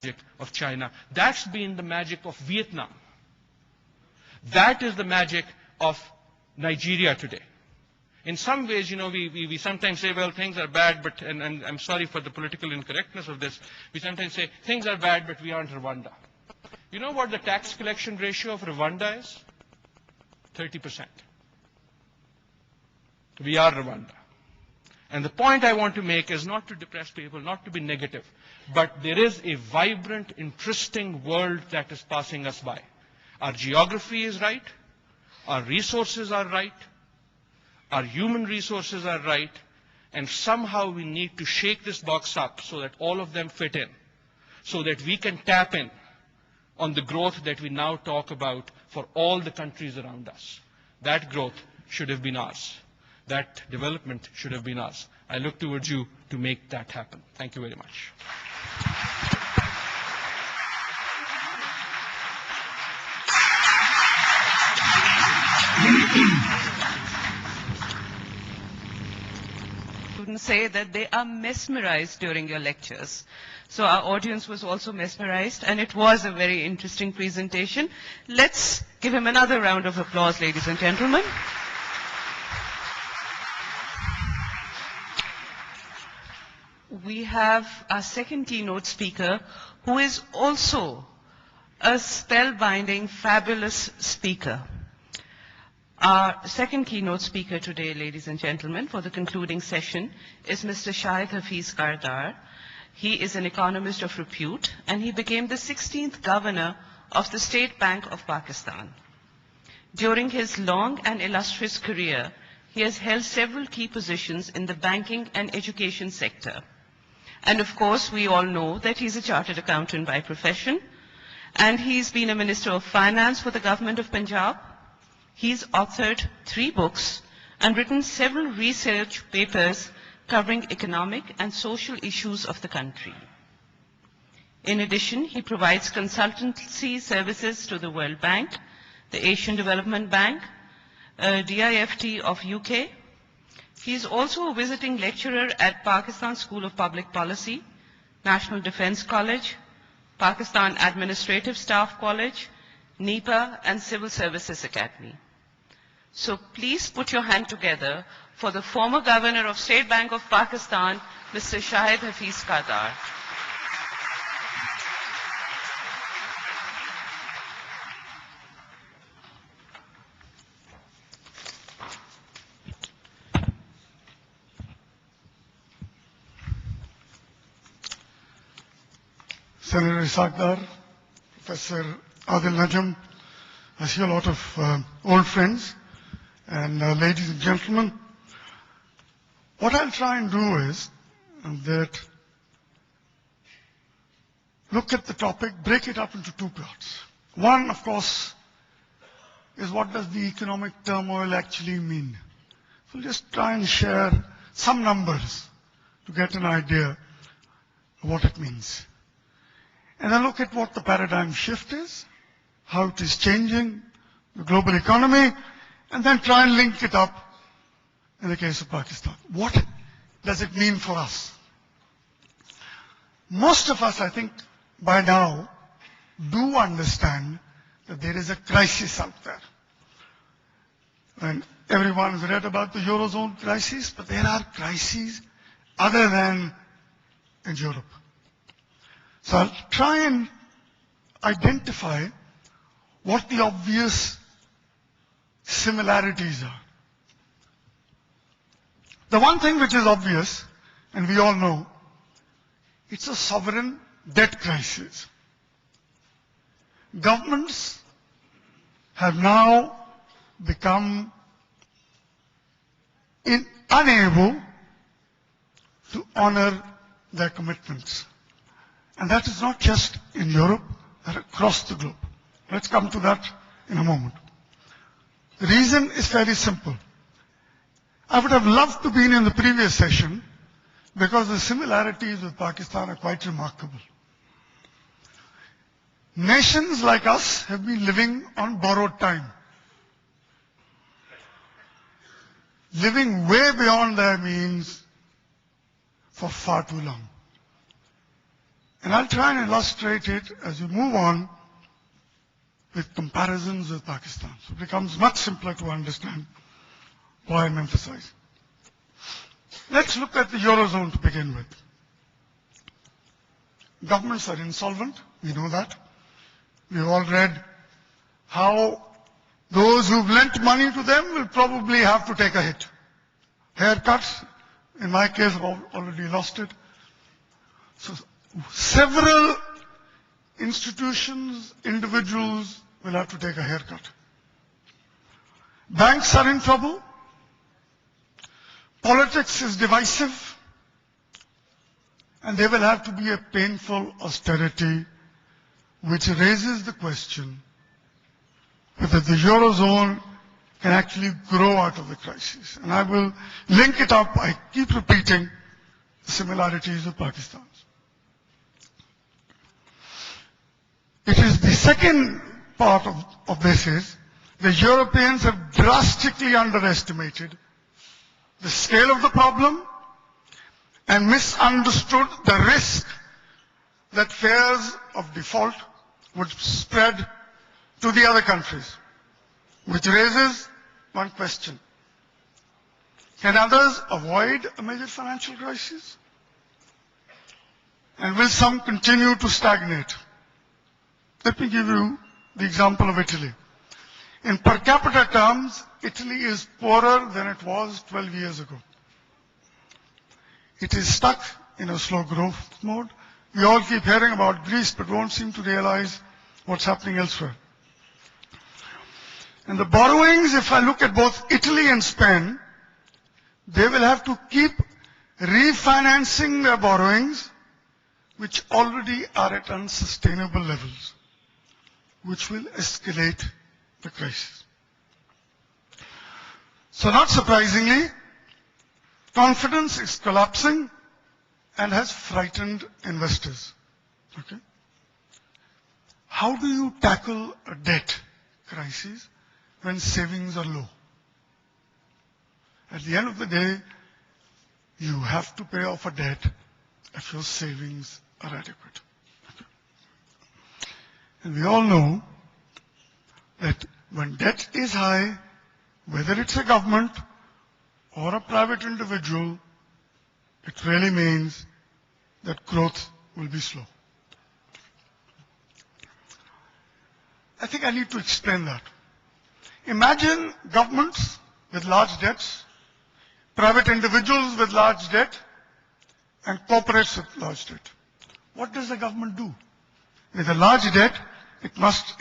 magic of China. That's been the magic of Vietnam. That is the magic of Nigeria today. In some ways, we sometimes say, well, things are bad, but, and I'm sorry for the political incorrectness of this, we sometimes say, things are bad, but we aren't Rwanda. You know what the tax collection ratio of Rwanda is? 30%. We are Rwanda. And the point I want to make is not to depress people, not to be negative, but there is a vibrant, interesting world that is passing us by. Our geography is right, our resources are right, our human resources are right, and somehow we need to shake this box up so that all of them fit in, so that we can tap in on the growth that we now talk about for all the countries around us. That growth should have been ours. That development should have been ours. I look towards you to make that happen. Thank you very much. Students say that they are mesmerized during your lectures. So our audience was also mesmerized, and it was a very interesting presentation. Let's give him another round of applause, ladies and gentlemen. We have our second keynote speaker, who is also a spellbinding, fabulous speaker. Our second keynote speaker today, ladies and gentlemen, for the concluding session is Mr. Shahid Hafiz Kardar. He is an economist of repute, and he became the 16th governor of the State Bank of Pakistan. During his long and illustrious career, he has held several key positions in the banking and education sector. And of course, we all know that he's a chartered accountant by profession, and he's been a Minister of Finance for the government of Punjab. He's authored 3 books and written several research papers covering economic and social issues of the country. In addition, he provides consultancy services to the World Bank, the Asian Development Bank, DIFT of UK. He is also a visiting lecturer at Pakistan School of Public Policy, National Defense College, Pakistan Administrative Staff College, NEPA, and Civil Services Academy. So please put your hand together for the former Governor of State Bank of Pakistan, Mr. Shahid Hafiz Kardar. Senator Isakdar, Professor Adil Najam, I see a lot of old friends, and ladies and gentlemen, what I'll try and do is that look at the topic, break it up into 2 parts. One, of course, is what does the economic turmoil actually mean? So we'll just try and share some numbers to get an idea of what it means. And then look at what the paradigm shift is, how it is changing the global economy, and then try and link it up in the case of Pakistan. What does it mean for us? Most of us, I think, by now, do understand that there is a crisis out there. And everyone has read about the Eurozone crisis, but there are crises other than in Europe. So I'll try and identify what the obvious similarities are. The one thing which is obvious, and we all know, it's a sovereign debt crisis. Governments have now become unable to honor their commitments. And that is not just in Europe, but across the globe. Let's come to that in a moment. The reason is very simple. I would have loved to be in the previous session because the similarities with Pakistan are quite remarkable. Nations like us have been living on borrowed time. Living way beyond their means for far too long. And I'll try and illustrate it as we move on with comparisons with Pakistan. So it becomes much simpler to understand why I'm emphasizing. Let's look at the Eurozone to begin with. Governments are insolvent, we know that. We've all read how those who've lent money to them will probably have to take a hit. Haircuts, in my case, I've already lost it. So several institutions, individuals will have to take a haircut. Banks are in trouble. Politics is divisive. And there will have to be a painful austerity which raises the question whether the Eurozone can actually grow out of the crisis. And I will link it up, I keep repeating the similarities of Pakistan. It is the second part of this is the Europeans have drastically underestimated the scale of the problem and misunderstood the risk that fears of default would spread to the other countries, which raises one question. Can others avoid a major financial crisis? And will some continue to stagnate? Let me give you the example of Italy. In per capita terms, Italy is poorer than it was 12 years ago. It is stuck in a slow growth mode. We all keep hearing about Greece, but don't seem to realize what's happening elsewhere. And the borrowings, if I look at both Italy and Spain, they will have to keep refinancing their borrowings, which already are at unsustainable levels, which will escalate the crisis. So not surprisingly, confidence is collapsing and has frightened investors. Okay? How do you tackle a debt crisis when savings are low? At the end of the day, you have to pay off a debt if your savings are adequate. Okay? And we all know that when debt is high, whether it's a government or a private individual, it really means that growth will be slow. I think I need to explain that. Imagine governments with large debts, private individuals with large debt, and corporates with large debt. What does the government do? With a large debt, it must